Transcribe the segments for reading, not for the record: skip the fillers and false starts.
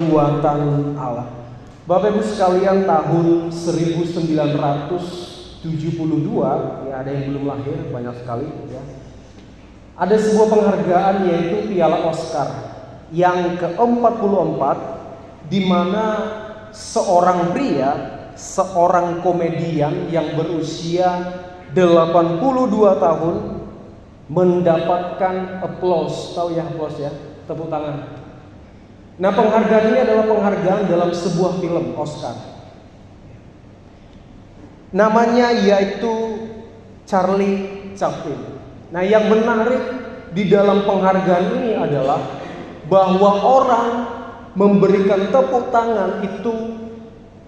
Buatan Allah. Bapak Ibu sekalian, tahun 1972, ya ada yang belum lahir, banyak sekali ya. Ada sebuah penghargaan yaitu Piala Oscar yang ke-44, di mana seorang pria, seorang komedian yang berusia 82 tahun mendapatkan applause. Tahu ya applause ya? Tepuk tangan. Nah, penghargaan ini adalah penghargaan dalam sebuah film Oscar. Namanya yaitu Charlie Chaplin. Nah, yang menarik di dalam penghargaan ini adalah bahwa orang memberikan tepuk tangan itu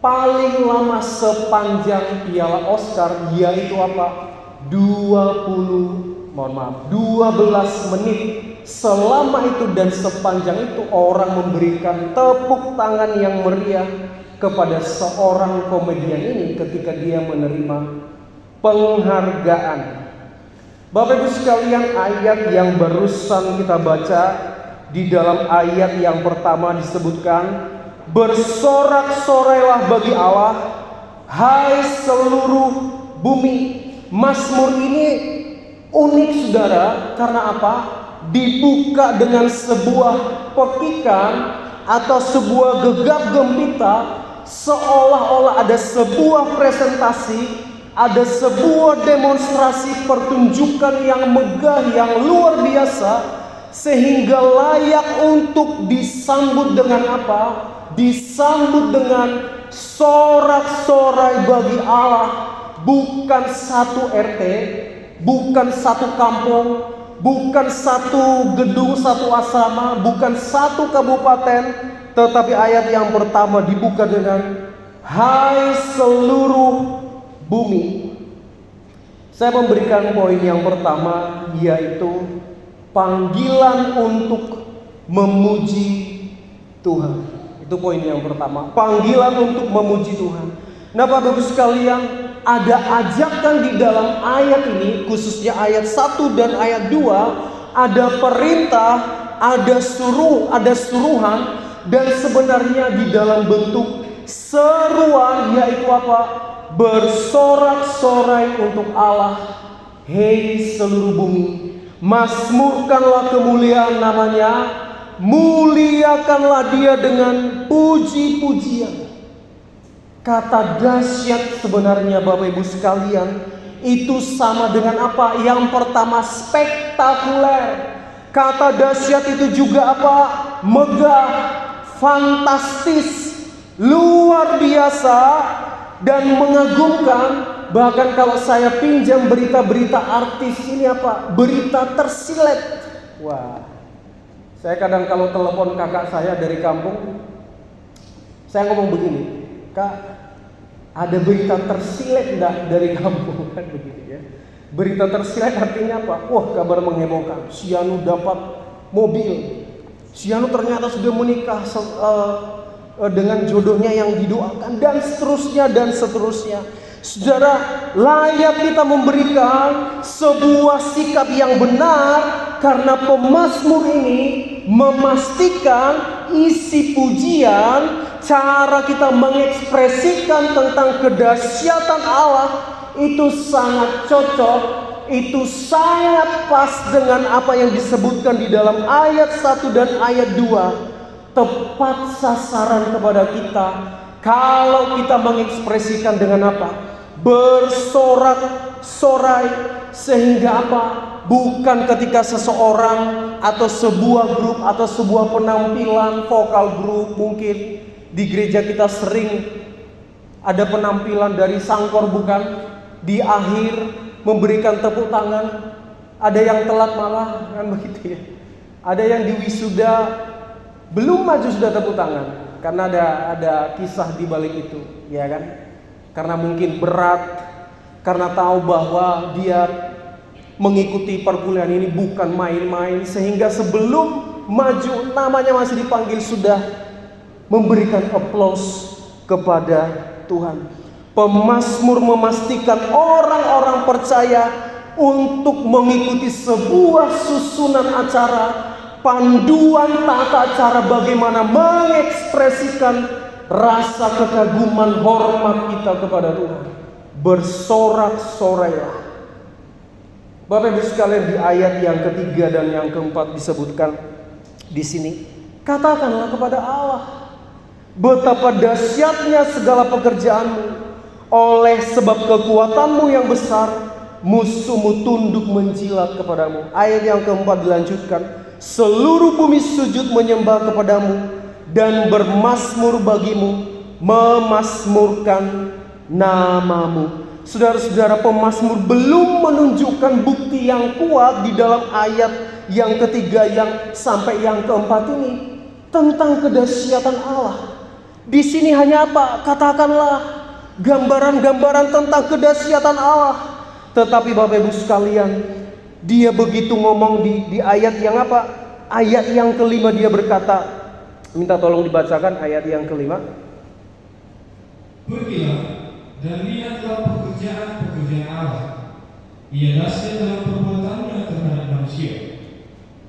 paling lama sepanjang Piala Oscar, yaitu apa? 12 menit. Selama itu dan sepanjang itu orang memberikan tepuk tangan yang meriah kepada seorang komedian ini ketika dia menerima penghargaan. Bapak Ibu sekalian, ayat yang barusan kita baca, di dalam ayat yang pertama disebutkan, bersorak-sorailah bagi Allah, hai seluruh bumi. Mazmur ini unik saudara, karena apa? Dibuka dengan sebuah pekikan atau sebuah gegap gempita, seolah-olah ada sebuah presentasi, ada sebuah demonstrasi pertunjukan yang megah, yang luar biasa, sehingga layak untuk disambut dengan apa? Disambut dengan sorak-sorai bagi Allah. Bukan satu RT, bukan satu kampung, bukan satu gedung, satu asrama, bukan satu kabupaten, tetapi ayat yang pertama dibuka dengan hai seluruh bumi. Saya memberikan poin yang pertama, yaitu panggilan untuk memuji Tuhan. Itu poin yang pertama, panggilan untuk memuji Tuhan. Nah, Bapak Ibu sekalian, ada ajakan di dalam ayat ini, khususnya ayat 1 dan ayat 2, ada perintah, ada suruhan, dan sebenarnya di dalam bentuk seruan, yaitu apa? Bersorak-sorai untuk Allah, hei seluruh bumi, mazmurkanlah kemuliaan namanya, muliakanlah dia dengan puji-pujian. Kata dahsyat sebenarnya Bapak Ibu sekalian, itu sama dengan apa? Yang pertama spektakuler. Kata dahsyat itu juga apa? Megah, fantastis, luar biasa, dan mengagumkan. Bahkan kalau saya pinjam berita-berita artis ini apa? Berita tersilet. Wah, saya kadang kalau telepon kakak saya dari kampung, saya ngomong begini, Kak, ada berita tersilet enggak dari kampung, kan begitu ya. Berita tersilet artinya apa? Wah, kabar menghebohkan. Si Anu dapat mobil. Si Anu ternyata sudah menikah dengan jodohnya yang didoakan, dan seterusnya dan seterusnya. Saudara, layak kita memberikan sebuah sikap yang benar, karena pemazmur ini memastikan isi pujian, cara kita mengekspresikan tentang kedahsyatan Allah itu sangat cocok, itu sangat pas dengan apa yang disebutkan di dalam ayat 1 dan ayat 2. Tepat sasaran kepada kita kalau kita mengekspresikan dengan apa? Bersorak-sorai, sehingga apa? Bukan ketika seseorang atau sebuah grup atau sebuah penampilan vokal grup, mungkin di gereja kita sering ada penampilan dari sangkor, bukan? Di akhir memberikan tepuk tangan. Ada yang telat malah, kan begitu ya. Ada yang di wisuda belum maju sudah tepuk tangan. Karena ada kisah di balik itu, ya kan? Karena mungkin berat, karena tahu bahwa dia mengikuti perkuliahan ini bukan main-main, sehingga sebelum maju namanya masih dipanggil sudah memberikan aplaus kepada Tuhan. Pemazmur memastikan orang-orang percaya untuk mengikuti sebuah susunan acara panduan tata cara bagaimana mengekspresikan rasa kekaguman hormat kita kepada Tuhan. Bersorak-sorailah. Bapak Ibu sekalian, di ayat yang ketiga dan yang keempat disebutkan di sini, katakanlah kepada Allah, betapa dahsyatnya segala pekerjaanmu, oleh sebab kekuatanmu yang besar, musuhmu tunduk menjilat kepadamu. Ayat yang keempat dilanjutkan, seluruh bumi sujud menyembah kepadamu dan bermasmur bagimu, memasmurkan namamu. Saudara-saudara, pemazmur belum menunjukkan bukti yang kuat di dalam ayat yang ketiga yang sampai yang keempat ini tentang kedahsyatan Allah. Di sini hanya apa? Katakanlah gambaran-gambaran tentang kedahsyatan Allah. Tetapi Bapak Ibu sekalian, dia begitu ngomong di ayat yang apa? Ayat yang kelima dia berkata, minta tolong dibacakan ayat yang kelima. Pergilah dan lihatlah pekerjaan-pekerjaan Allah. Ia dahsyat dalam perbuatannya terhadap manusia.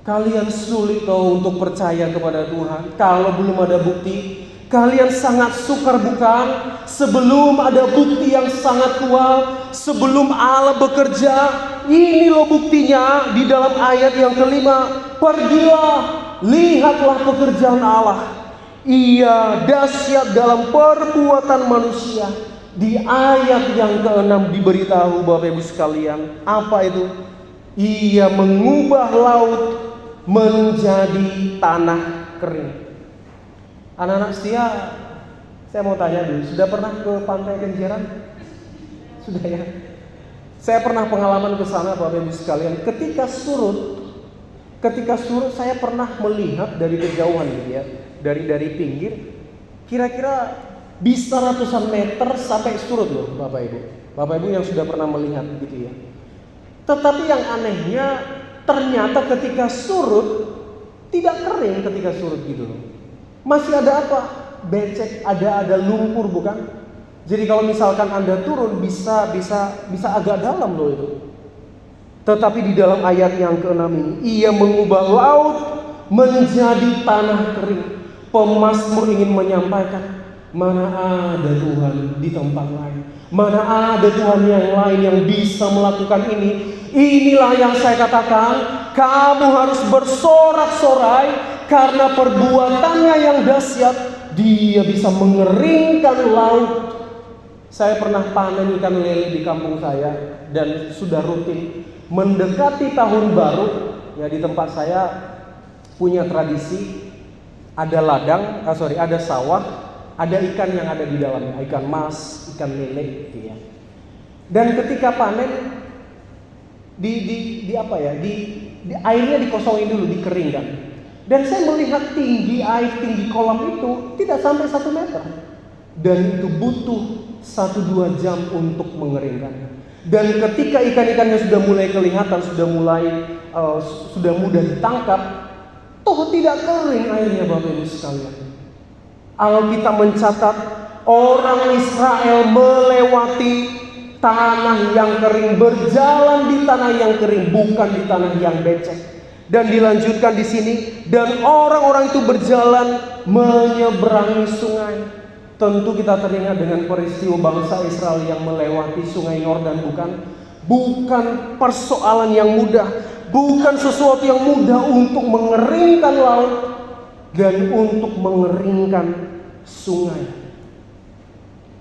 Kalian sulit tahu untuk percaya kepada Tuhan kalau belum ada bukti. Kalian sangat sukar bukan? Sebelum ada bukti yang sangat kuat, sebelum Allah bekerja, ini loh buktinya di dalam ayat yang kelima. Pergilah, lihatlah pekerjaan Allah. Ia dahsyat dalam perbuatan manusia. Di ayat yang ke-6 diberitahu Bapak Ibu sekalian, apa itu? Ia mengubah laut menjadi tanah kering. Anak-anak setia, saya mau tanya dulu, sudah pernah ke Pantai Kenjeran? Sudah ya? Saya pernah pengalaman ke sana Bapak Ibu sekalian. Ketika surut saya pernah melihat dari kejauhan gitu ya, dari pinggir, kira-kira bisa ratusan meter sampai surut loh Bapak Ibu. Bapak Ibu yang sudah pernah melihat gitu ya. Tetapi yang anehnya, ternyata ketika surut tidak kering ketika surut gitu loh. Masih ada apa? Becek, ada lumpur bukan? Jadi kalau misalkan Anda turun bisa agak dalam loh itu. Tetapi di dalam ayat yang ke-6 ini, ia mengubah laut menjadi tanah kering. Pemazmur ingin menyampaikan, mana ada Tuhan di tempat lain? Mana ada Tuhan yang lain yang bisa melakukan ini? Inilah yang saya katakan, kamu harus bersorak-sorai karena perbuatannya yang dahsyat. Dia bisa mengeringkan laut. Saya pernah panen ikan lele di kampung saya dan sudah rutin. Mendekati tahun baru, ya di tempat saya punya tradisi ada ada sawah, ada ikan yang ada di dalamnya, ikan mas, ikan lele gitu ya. Dan ketika panen di airnya dikosongin dulu, dikeringkan. Dan saya melihat tinggi air, tinggi kolam itu tidak sampai 1 meter. Dan itu butuh 1-2 jam untuk mengeringkannya. Dan ketika ikan-ikannya sudah mulai kelihatan, sudah mudah ditangkap, toh tidak kering airnya Bapak Ibu sekalian. Alkitab mencatat orang Israel melewati tanah yang kering, berjalan di tanah yang kering, bukan di tanah yang becek. Dan dilanjutkan di sini, dan orang-orang itu berjalan menyeberangi sungai. Tentu kita teringat dengan peristiwa bangsa Israel yang melewati sungai Yordan, bukan? Bukan persoalan yang mudah, bukan sesuatu yang mudah untuk mengeringkan laut dan untuk mengeringkan sungai.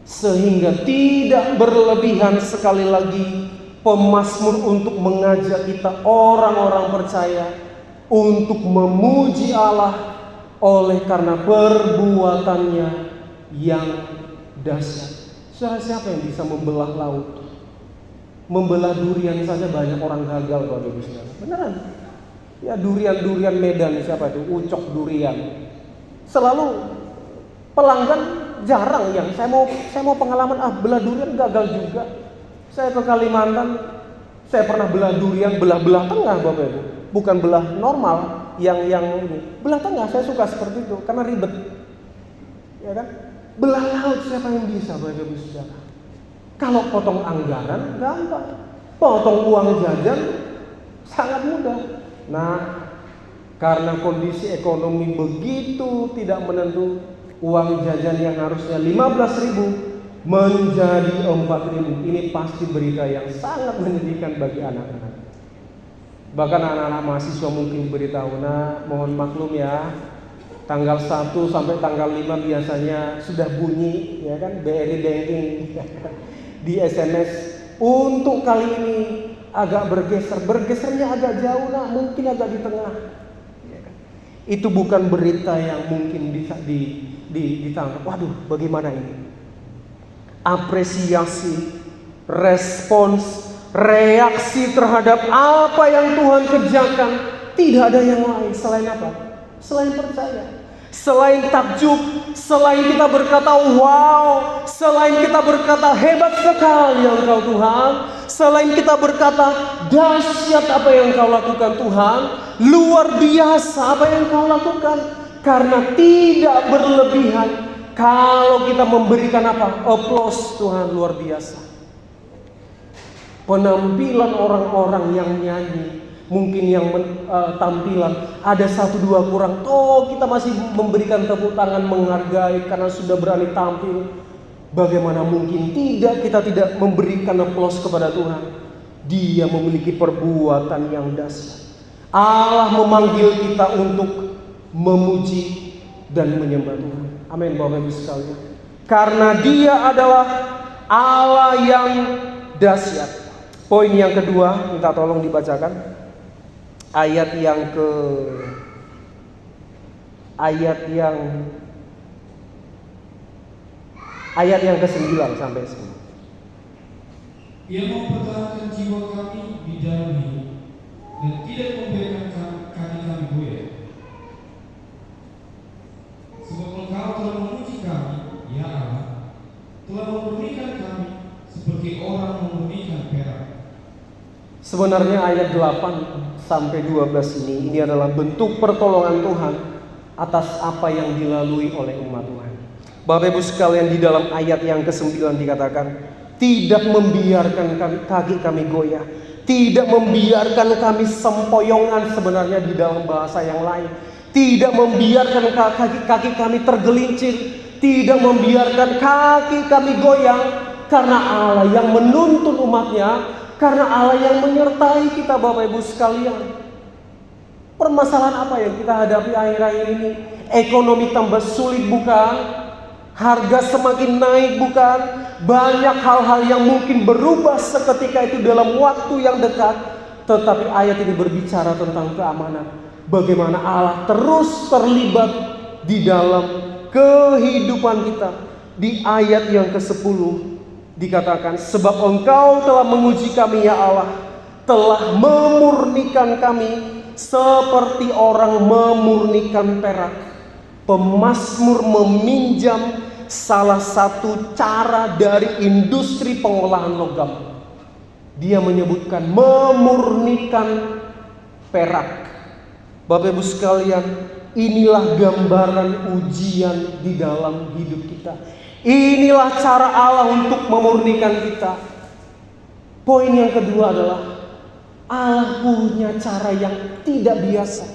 Sehingga tidak berlebihan sekali lagi pemazmur untuk mengajak kita orang-orang percaya untuk memuji Allah oleh karena perbuatannya yang dahsyat. Siapa yang bisa membelah laut? Membelah durian saja banyak orang gagal Bapak Ibu Saudara. Beneran? Ya durian Medan, siapa itu? Ucok durian. Selalu pelanggan jarang yang saya mau pengalaman belah durian gagal juga. Saya ke Kalimantan, saya pernah belah durian, belah tengah Bapak Ibu. Bukan belah normal yang ini. Belah tengah saya suka seperti itu karena ribet. Ya kan? Belah laut siapa yang bisa Bapak Ibu Saudara? Kalau potong anggaran gampang. Potong uang jajan sangat mudah. Nah, Karena kondisi ekonomi begitu tidak menentu, uang jajan yang harusnya 15.000 menjadi 4.000. Ini pasti berita yang sangat menyedihkan bagi anak-anak. Bahkan anak-anak mahasiswa mungkin beritahu, nah mohon maklum ya, tanggal 1 sampai tanggal 5 biasanya sudah bunyi ya kan BRI banking di SMS. Untuk kali ini agak bergesernya agak jauh, nah mungkin agak di tengah. Itu bukan berita yang mungkin bisa ditangkap. Waduh, bagaimana ini? Apresiasi, respons, reaksi terhadap apa yang Tuhan kerjakan, tidak ada yang lain selain apa? Selain percaya. Selain takjub, selain kita berkata wow, selain kita berkata hebat sekali Engkau Tuhan, selain kita berkata dahsyat apa yang Engkau lakukan Tuhan, luar biasa apa yang Engkau lakukan. Karena tidak berlebihan kalau kita memberikan apa? Applause Tuhan, luar biasa. Penampilan orang-orang yang nyanyi, mungkin yang tampilan ada 1-2 kurang, kita masih memberikan tepuk tangan menghargai karena sudah berani tampil. Bagaimana mungkin kita tidak memberikan aplaus kepada Tuhan? Dia memiliki perbuatan yang dahsyat. Allah memanggil kita untuk memuji dan menyembah Tuhan. Amin Bapak Ibu sekalian. Karena Dia adalah Allah yang dahsyat. Poin yang kedua, minta tolong dibacakan. Ayat yang ke-9 sampai 10. Ia mempertahankan jiwa kami di dalam hidup dan tidak membiarkan kaki kami goyah. Sebab Engkau telah memuji kami, ya Allah, telah memurnikan kami seperti orang memurnikan perak. Sebenarnya ayat 8 sampai 12 ini adalah bentuk pertolongan Tuhan atas apa yang dilalui oleh umat Tuhan. Bapak Ibu sekalian, di dalam ayat yang ke-9 dikatakan, tidak membiarkan kaki kami goyah, tidak membiarkan kami sempoyongan, sebenarnya di dalam bahasa yang lain, tidak membiarkan kaki kami tergelincir, tidak membiarkan kaki kami goyang, karena Allah yang menuntun umatnya, karena Allah yang menyertai kita. Bapak Ibu sekalian, permasalahan apa yang kita hadapi akhir-akhir ini? Ekonomi tambah sulit bukan? Harga semakin naik bukan? Banyak hal-hal yang mungkin berubah seketika itu dalam waktu yang dekat. Tetapi ayat ini berbicara tentang keamanan. Bagaimana Allah terus terlibat di dalam kehidupan kita. Di ayat yang ke-10 dikatakan, sebab Engkau telah menguji kami ya Allah, telah memurnikan kami seperti orang memurnikan perak. Pemazmur meminjam salah satu cara dari industri pengolahan logam. Dia menyebutkan memurnikan perak. Bapak Ibu sekalian, inilah gambaran ujian di dalam hidup kita. Inilah cara Allah untuk memurnikan kita. Poin yang kedua adalah Allah punya cara yang tidak biasa,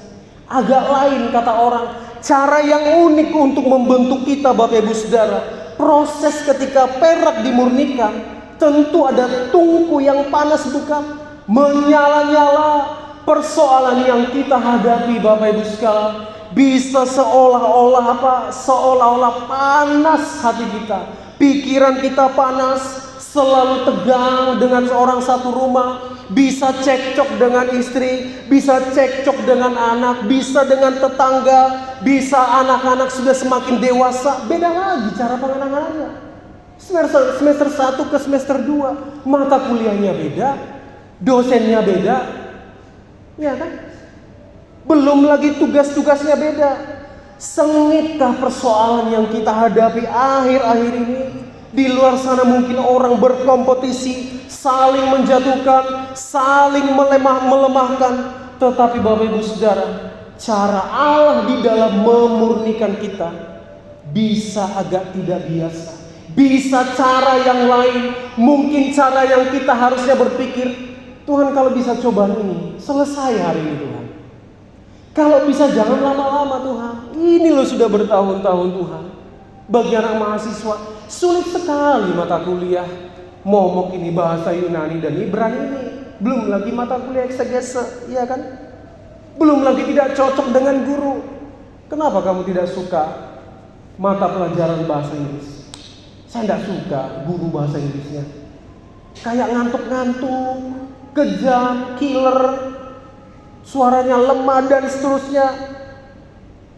agak lain kata orang, cara yang unik untuk membentuk kita. Bapak Ibu Saudara, proses ketika perak dimurnikan tentu ada tungku yang panas bukan? Menyala-nyala. Persoalan yang kita hadapi Bapak Ibu sekalian, bisa seolah-olah panas hati kita, pikiran kita panas, selalu tegang dengan seorang satu rumah, bisa cekcok dengan istri, bisa cekcok dengan anak, bisa dengan tetangga, bisa anak-anak sudah semakin dewasa, beda lagi cara penanganannya. Semester 1 ke semester 2, mata kuliahnya beda, dosennya beda, ya kan? Belum lagi tugas-tugasnya beda. Sengitkah persoalan yang kita hadapi akhir-akhir ini? Di luar sana mungkin orang berkompetisi, saling menjatuhkan, saling melemahkan. Tetapi Bapak Ibu Saudara, cara Allah di dalam memurnikan kita bisa agak tidak biasa. Bisa cara yang lain, mungkin cara yang kita harusnya berpikir, Tuhan kalau bisa cobaan ini selesai hari ini Tuhan. Kalau bisa jangan lama-lama Tuhan. Ini loh sudah bertahun-tahun Tuhan. Bagi anak mahasiswa sulit sekali mata kuliah. Momok ini bahasa Yunani dan Ibrani ini. Belum lagi mata kuliah eksegese, iya kan? Belum lagi tidak cocok dengan guru. Kenapa kamu tidak suka mata pelajaran bahasa Inggris? Saya tidak suka guru bahasa Inggrisnya. Kayak ngantuk-ngantuk, kejam, killer, suaranya lemah dan seterusnya.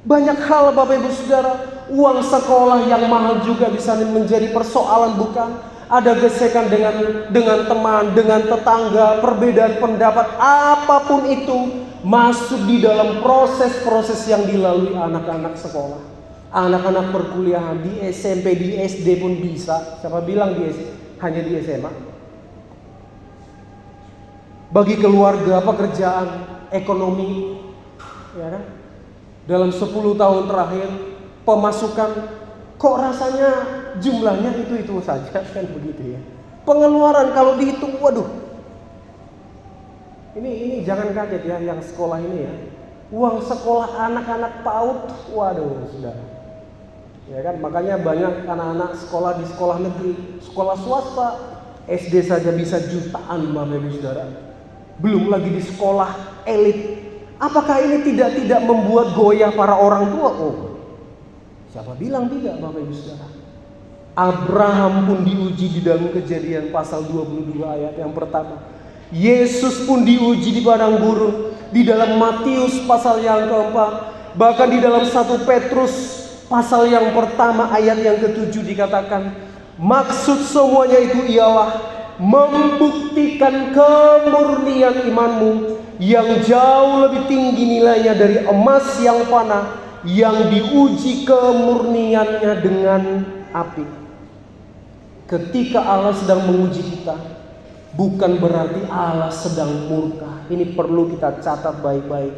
Banyak hal Bapak Ibu Saudara. Uang sekolah yang mahal juga bisa menjadi persoalan, bukan? Ada gesekan dengan teman, dengan tetangga, perbedaan pendapat, apapun itu masuk di dalam proses-proses yang dilalui anak-anak sekolah. Anak-anak perkuliahan di SMP, di SD pun bisa. Siapa bilang hanya di SMA? Bagi keluarga, pekerjaan, ekonomi, ya kan? Dalam 10 tahun terakhir pemasukan kok rasanya jumlahnya itu saja, kan begitu ya. Pengeluaran kalau dihitung, waduh. Ini jangan kaget ya yang sekolah ini ya. Uang sekolah anak-anak PAUD, waduh Saudara. Ya kan, makanya banyak anak-anak sekolah di sekolah negeri, sekolah swasta, SD saja bisa jutaan Bapak Ibu Saudara. Belum lagi di sekolah elit. Apakah ini tidak membuat goyah para orang tua? Oh, siapa bilang tidak Bapak Ibu Saudara? Abraham pun diuji di dalam Kejadian pasal 22 ayat yang pertama. Yesus pun diuji di padang gurun. Di dalam Matius pasal yang keempat. Bahkan di dalam 1 Petrus pasal yang pertama ayat yang ke-7 dikatakan, maksud semuanya itu ialah membuktikan kemurnian imanmu yang jauh lebih tinggi nilainya dari emas yang fana, yang diuji kemurniannya dengan api. Ketika Allah sedang menguji kita, bukan berarti Allah sedang murka. Ini perlu kita catat baik-baik.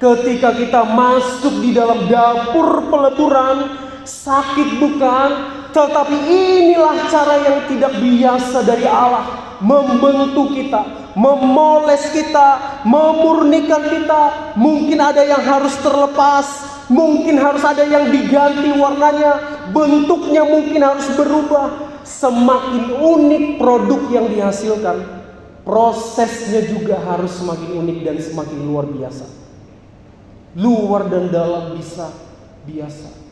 Ketika kita masuk di dalam dapur peleburan, sakit bukan, tetapi inilah cara yang tidak biasa dari Allah membentuk kita, memoles kita, memurnikan kita. Mungkin ada yang harus terlepas, mungkin harus ada yang diganti warnanya, bentuknya mungkin harus berubah. Semakin unik produk yang dihasilkan, prosesnya juga harus semakin unik dan semakin luar biasa. Luar dan dalam bisa biasa.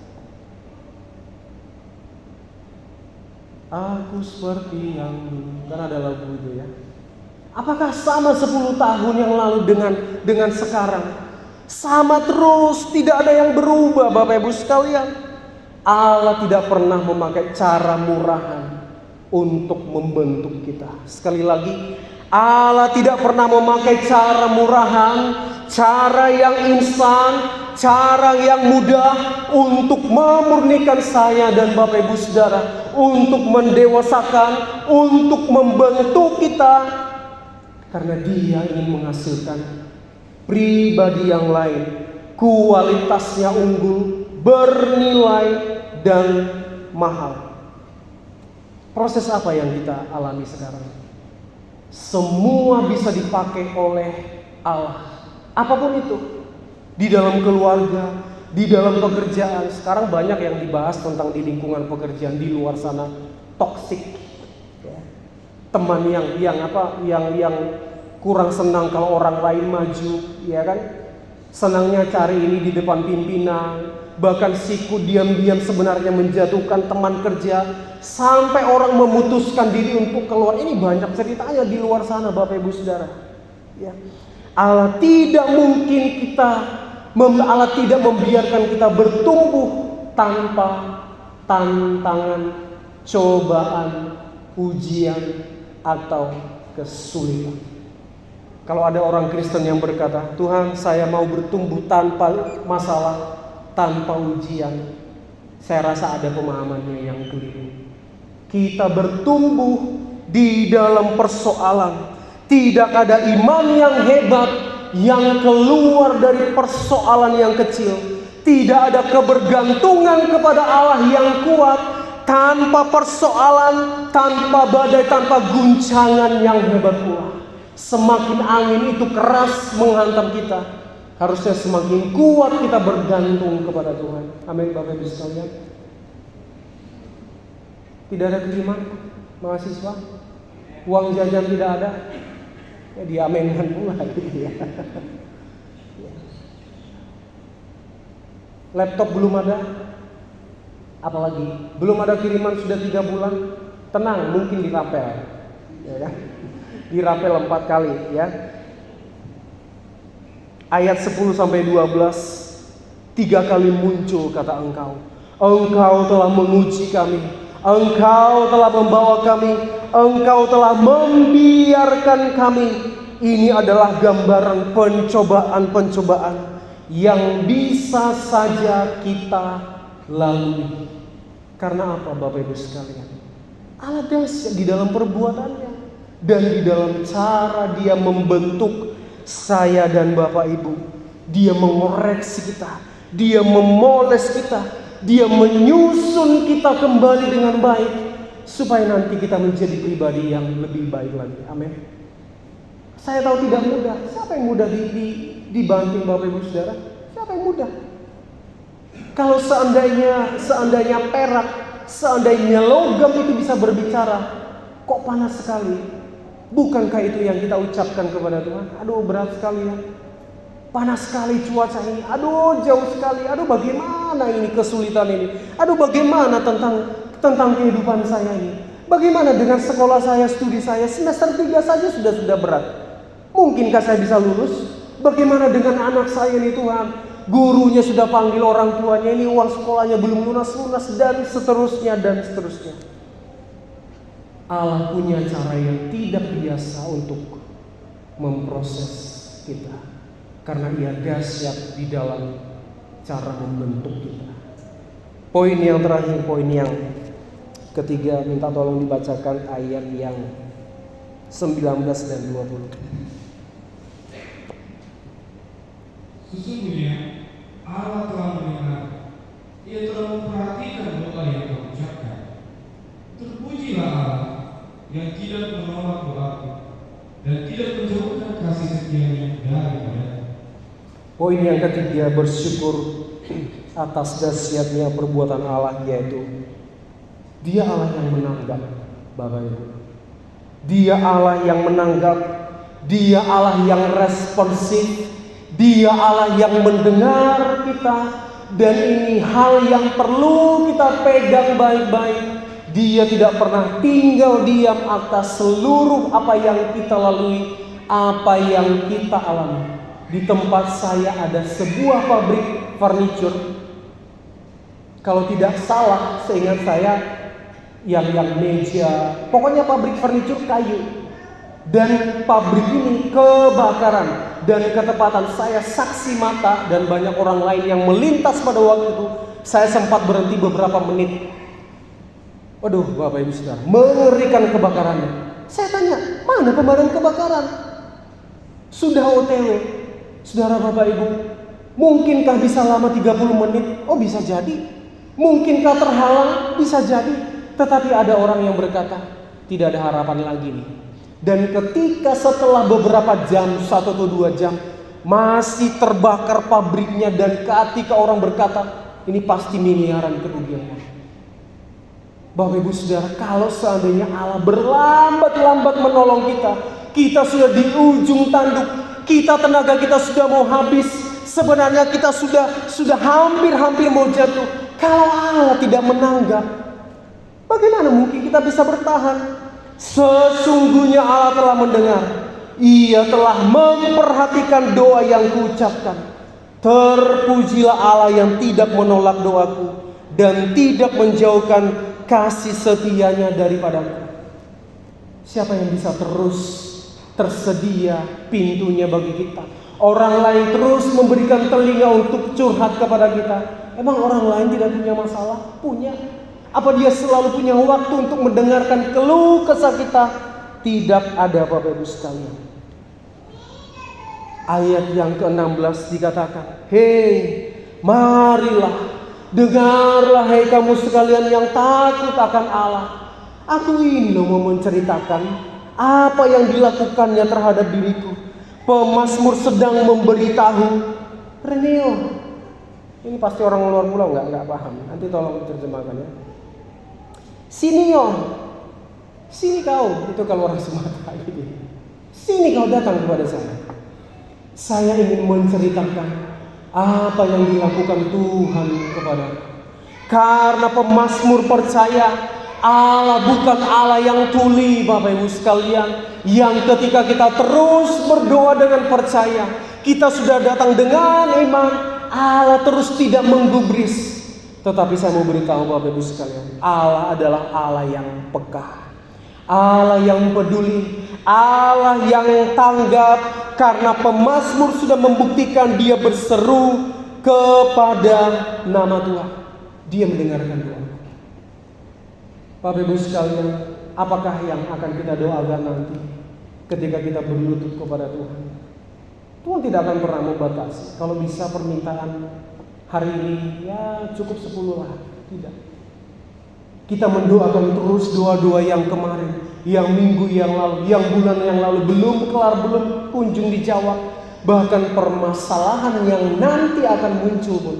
Aku seperti yang dulu, kan ada lagu itu ya. Apakah sama 10 tahun yang lalu dengan sekarang? Sama terus, tidak ada yang berubah Bapak Ibu sekalian. Allah tidak pernah memakai cara murahan untuk membentuk kita. Sekali lagi, Allah tidak pernah memakai cara murahan, cara yang instan, cara yang mudah untuk memurnikan saya dan Bapak Ibu Saudara, untuk mendewasakan, untuk membentuk kita. Karena Dia ingin menghasilkan pribadi yang lain, kualitasnya unggul, bernilai dan mahal. Proses apa yang kita alami sekarang? Semua bisa dipakai oleh Allah. Apapun itu. Di dalam keluarga, di dalam pekerjaan. Sekarang banyak yang dibahas tentang di lingkungan pekerjaan di luar sana, toksik. Teman yang kurang senang kalau orang lain maju, ya kan? Senangnya cari ini di depan pimpinan. Bahkan siku diam-diam sebenarnya menjatuhkan teman kerja, sampai orang memutuskan diri untuk keluar. Ini banyak ceritanya di luar sana Bapak Ibu Saudara. Ya. Allah tidak membiarkan kita bertumbuh tanpa tantangan, cobaan, ujian atau kesulitan. Kalau ada orang Kristen yang berkata, Tuhan saya mau bertumbuh tanpa masalah, tanpa ujian, saya rasa ada pemahamannya yang keliru. Kita bertumbuh di dalam persoalan. Tidak ada iman yang hebat yang keluar dari persoalan yang kecil. Tidak ada kebergantungan kepada Allah yang kuat tanpa persoalan, tanpa badai, tanpa guncangan yang hebat pula. Semakin angin itu keras menghantam kita, Harusnya semakin kuat kita bergantung kepada Tuhan. Amin Bapak Ibu sekalian. Tidak ada kiriman mahasiswa, uang jajan tidak ada, ya diamenkan pula gitu ya. Laptop belum ada, apalagi belum ada kiriman sudah 3 bulan. Tenang, mungkin dirapel, ya kan? Dirapel 4 kali ya. Ayat 10-12, 3 kali muncul kata engkau. Engkau telah menguji kami, engkau telah membawa kami, engkau telah membiarkan kami. Ini adalah gambaran pencobaan-pencobaan yang bisa saja kita lalui. Karena apa Bapak Ibu sekalian? Allah dahsyat di dalam perbuatannya dan di dalam cara Dia membentuk saya dan Bapak Ibu. Dia mengoreksi kita, Dia memoles kita, Dia menyusun kita kembali dengan baik supaya nanti kita menjadi pribadi yang lebih baik lagi. Amin. Saya tahu tidak mudah. Siapa yang mudah dibanting Bapak Ibu Saudara? Siapa yang mudah? Kalau seandainya perak, seandainya logam itu bisa berbicara, kok panas sekali? Bukankah itu yang kita ucapkan kepada Tuhan? Aduh berat sekali ya. Panas sekali cuaca ini. Aduh jauh sekali. Aduh bagaimana ini kesulitan ini. Aduh bagaimana tentang kehidupan saya ini. Bagaimana dengan sekolah saya, studi saya. Semester 3 saja sudah berat. Mungkinkah saya bisa lulus? Bagaimana dengan anak saya ini Tuhan? Gurunya sudah panggil orang tuanya, ini uang sekolahnya belum lunas dan seterusnya dan seterusnya. Allah punya cara yang tidak biasa untuk memproses kita, karena Ia dahsyat di dalam cara membentuk kita. Poin yang terakhir, poin yang ketiga, minta tolong dibacakan ayat yang 19 dan 20. Sesungguhnya Allah telah mendengar, Ia telah memperhatikan doa yang kau ucapkan. Terpujilah Allah yang tidak menolak doaku dan tidak menjauhkan kasih setia-Nya daripada. Poin yang ketiga, bersyukur atas dahsyatnya perbuatan Allah, yaitu Dia Allah yang menanggap Bapak Ibu. Dia Allah yang menanggap, Dia Allah yang responsif, Dia Allah yang mendengar kita. Dan ini hal yang perlu kita pegang baik-baik. Dia tidak pernah tinggal diam atas seluruh apa yang kita lalui, apa yang kita alami. Di tempat saya ada sebuah pabrik furniture. Kalau tidak salah, seingat saya yang meja, pokoknya pabrik furniture kayu. Dan pabrik ini kebakaran. Dan ketepatan saya saksi mata dan banyak orang lain yang melintas pada waktu itu. Saya sempat berhenti beberapa menit. Waduh Bapak Ibu Saudara, mengerikan kebakarannya. Saya tanya, mana pemadam kebakaran? Sudah OTW. Saudara Bapak Ibu, mungkinkah bisa lama 30 menit? Oh bisa jadi. Mungkinkah terhalang? Bisa jadi. Tetapi ada orang yang berkata, tidak ada harapan lagi nih. Dan ketika setelah beberapa jam, 1 atau 2 jam, masih terbakar pabriknya, dan ketika orang berkata, ini pasti miliaran kerugiannya. Bapak Ibu Saudara, kalau seandainya Allah berlambat-lambat menolong kita, kita sudah di ujung tanduk, tenaga kita sudah mau habis, sebenarnya kita sudah hampir mau jatuh. Kalau Allah tidak menanggap, bagaimana mungkin kita bisa bertahan? Sesungguhnya Allah telah mendengar, Ia telah memperhatikan doa yang kuucapkan. Terpujilah Allah yang tidak menolak doaku dan tidak menjauhkan kasih setia-Nya daripadaku. Siapa yang bisa terus tersedia pintunya bagi kita? Orang lain terus memberikan telinga untuk curhat kepada kita. Emang orang lain tidak punya masalah? Punya. Apa dia selalu punya waktu untuk mendengarkan keluh kesah kita? Tidak ada Bapak Ibu sekalian. Ayat yang ke-16 dikatakan, hei, marilah, dengarlah hei kamu sekalian yang takut akan Allah. Aku ini mau menceritakan apa yang dilakukannya terhadap diriku. Pemazmur sedang memberitahu Reneo. Ini pasti orang luar pulau nggak paham. Nanti tolong diterjemahkan ya. Sinio. Sini kau. Itu kalau orang Sumatera gitu. Sini kau datang kepada saya. Saya ingin menceritakan apa yang dilakukan Tuhan kepada. Karena pemazmur percaya Allah bukan Allah yang tuli, Bapak Ibu sekalian, yang ketika kita terus berdoa dengan percaya, kita sudah datang dengan iman, Allah terus tidak menggubris. Tetapi saya mau beritahu Bapak Ibu sekalian, Allah adalah Allah yang peka, Allah yang peduli, Allah yang tanggap. Karena pemazmur sudah membuktikan dia berseru kepada nama Tuhan, dia mendengarkan doa. Bapak Ibu sekalian, apakah yang akan kita doakan nanti ketika kita berlutut kepada Tuhan? Tuhan tidak akan pernah membatasi. Kalau bisa permintaan hari ini ya cukup 10 lah. Tidak. Kita mendoakan terus doa-doa yang kemarin, yang minggu yang lalu, yang bulan yang lalu belum kelar, belum kunjung dijawab. Bahkan permasalahan yang nanti akan muncul pun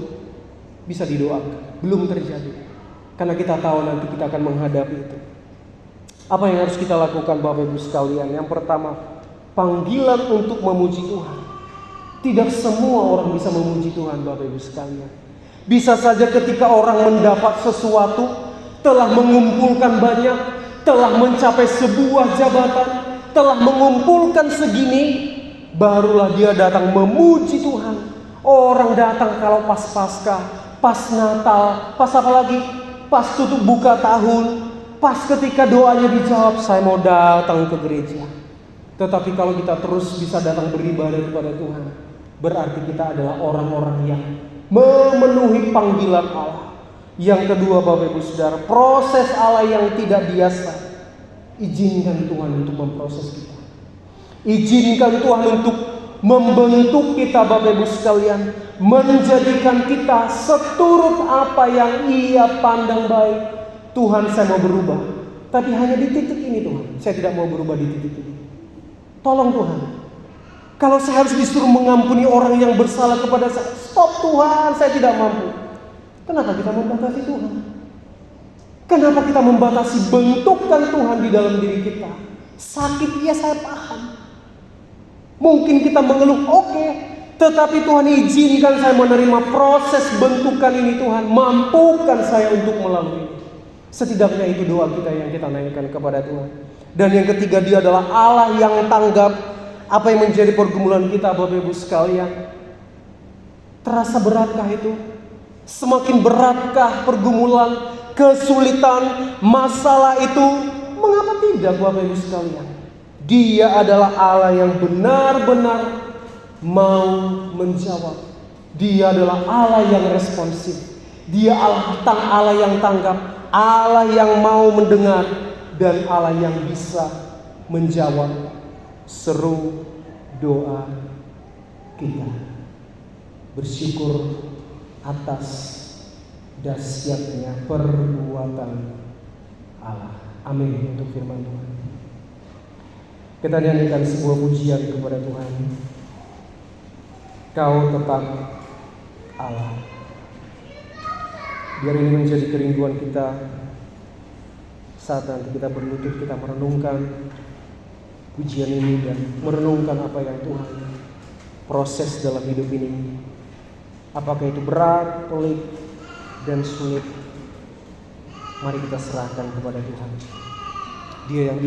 bisa didoakan, belum terjadi. Karena kita tahu nanti kita akan menghadapi itu. Apa yang harus kita lakukan Bapak Ibu sekalian? Yang pertama, panggilan untuk memuji Tuhan. Tidak semua orang bisa memuji Tuhan Bapak Ibu sekalian. Bisa saja ketika orang mendapat sesuatu, telah mengumpulkan banyak, telah mencapai sebuah jabatan, telah mengumpulkan segini, barulah dia datang memuji Tuhan. Orang datang kalau pas Paskah, pas Natal, pas apa lagi? Pas tutup buka tahun, pas ketika doanya dijawab, saya mau datang ke gereja. Tetapi kalau kita terus bisa datang beribadah kepada Tuhan, berarti kita adalah orang-orang yang memenuhi panggilan Allah. Yang kedua Bapak Ibu Saudara, proses Allah yang tidak biasa. Izinkan Tuhan untuk memproses kita. Izinkan Tuhan untuk membentuk kita Bapak Ibu sekalian, menjadikan kita seturut apa yang Ia pandang baik. Tuhan, saya mau berubah, tapi hanya di titik ini Tuhan. Saya tidak mau berubah di titik ini. Tolong Tuhan. Kalau saya harus disuruh mengampuni orang yang bersalah kepada saya, stop Tuhan, saya tidak mampu. Kenapa kita membatasi Tuhan? Kenapa kita membatasi bentukan Tuhan di dalam diri kita? Sakit ya saya paham. Mungkin kita mengeluh, oke. Tetapi Tuhan izinkan saya menerima proses bentukan ini Tuhan. Mampukan saya untuk melalui. Setidaknya itu doa kita yang kita naikkan kepada Tuhan. Dan yang ketiga, dia adalah Allah yang tanggap. Apa yang menjadi pergumulan kita Bapak Ibu sekalian? Terasa beratkah itu? Semakin beratkah pergumulan, kesulitan, masalah itu? Mengapa tidak Bapak Ibu sekalian? Dia adalah Allah yang benar-benar mau menjawab. Dia adalah Allah yang responsif. Dia Allah yang tanggap, Allah yang mau mendengar, dan Allah yang bisa menjawab seru doa kita. Bersyukur atas dahsyatnya perbuatan Allah. Amin untuk firman Tuhan. Kita nyanyikan sebuah pujian kepada Tuhan. Kau tetap Allah. Biar ini menjadi kerinduan kita saat nanti kita berlutut, kita merenungkan pujian ini dan merenungkan apa yang Tuhan proses dalam hidup ini. Apakah itu berat, pelik, dan sulit? Mari kita serahkan kepada Tuhan. Dia yang